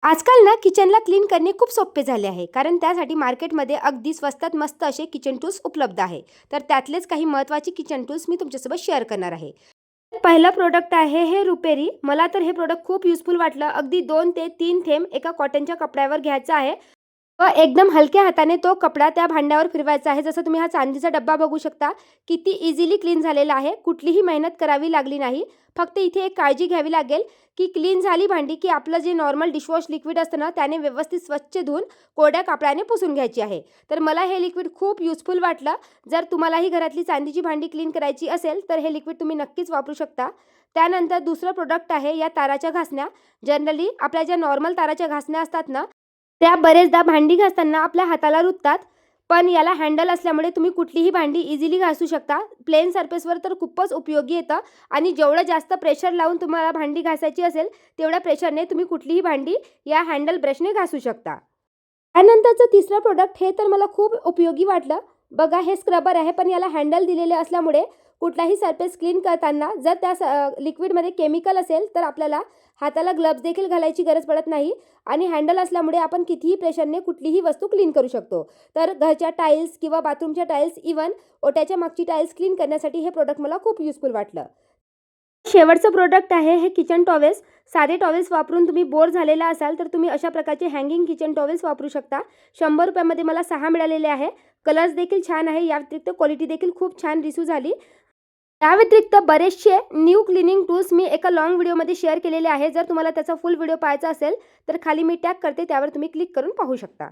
आजकाल ना किचनला क्लीन करणे खूप सोपे झाले आहे, कारण त्यासाठी मार्केटमध्ये अगदी स्वस्तात मस्त असे किचन टूल्स उपलब्ध आहे. तर त्यातलेच काही महत्त्वाचे किचन टूल्स मी तुमच्यासोबत शेअर करणार आहे. पहिलं प्रोडक्ट आहे हे रुपेरी. मला तर हे प्रोडक्ट खूप युजफुल वाटलं. अगदी 2 ते 3 थेंब एका कॉटनच्या कपड्यावर घ्यायचा आहे व एकदम हलक्या हाताने तो कपडा त्या भांड्यावर फिरवायचा आहे. जसं तुम्ही हा चांदीचा डब्बा बघू शकता, किती इझिली क्लीन झालेला आहे. कुठलीही मेहनत करावी लागली नाही. फक्त इथे एक काळजी घ्यावी लागेल, की क्लीन झाली भांडी, की आपलं जे नॉर्मल डिशवॉश लिक्विड असतं ना, त्याने व्यवस्थित स्वच्छ धुवून कोरड्या कपड्याने पुसून घ्यायची आहे. तर मला हे लिक्विड खूप युजफुल वाटलं. जर तुम्हालाही घरातली चांदीची भांडी क्लीन करायची असेल, तर हे लिक्विड तुम्ही नक्कीच वापरू शकता. त्यानंतर दुसरं प्रोडक्ट आहे या ताराच्या घासण्या. जनरली आपल्या ज्या नॉर्मल ताराच्या घासण्या असतात ना, त्या बरेचदा भांडी घासताना आपल्या हाताला रुततात. पण याला हँडल असल्यामुळे तुम्ही कुठलीही भांडी इझिली घासू शकता. प्लेन सरफेसवर तर खूपच उपयोगी येतं आणि जेवढं जास्त प्रेशर लावून तुम्हाला भांडी घासायची असेल, तेवढ्या प्रेशरने तुम्ही कुठलीही भांडी या हँडल ब्रशने घासू शकता. त्यानंतरचं तिसरं प्रोडक्ट हे तर मला खूप उपयोगी वाटलं. बघा हे स्क्रबर आहे, पण याला हँडल दिलेले असल्यामुळे कुठलाही सरफेस क्लीन करताना जर त्या लिक्विडमध्ये केमिकल असेल, तर आपल्याला हाताला ग्लव्ज देखील घालायची गरज पडत नाही आणि हँडल असल्यामुळे आपण कितीही प्रेशरने कुठलीही वस्तू क्लीन करू शकतो. तर घरच्या टाईल्स किंवा बाथरूमच्या टाईल्स, इव्हन ओट्याच्या मागची टाईल्स क्लीन करण्यासाठी हे प्रोडक्ट मला खूप युजफुल वाटलं. शेवटचं प्रोडक्ट आहे हे किचन टॉवेल्स. साधे टॉवेल्स वापरून तुम्ही बोर झालेला असाल, तर तुम्ही अशा प्रकारचे हँगिंग किचन टॉवेल्स वापरू शकता. ₹100 मध्ये मला 6 मिळालेले आहे. कलर्स देखील छान आहे. या व्यतिरिक्त क्वालिटी देखील खूप छान रिसीव्ह झाली. त्या व्यतिरिक्त बरेचसे न्यू क्लिनिंग टूल्स मी एका लाँग व्हिडिओमध्ये शेअर केलेले आहे. जर तुम्हाला त्याचा फुल व्हिडिओ पाहायचा असेल, तर खाली मी टॅग करते, त्यावर तुम्ही क्लिक करून पाहू शकता.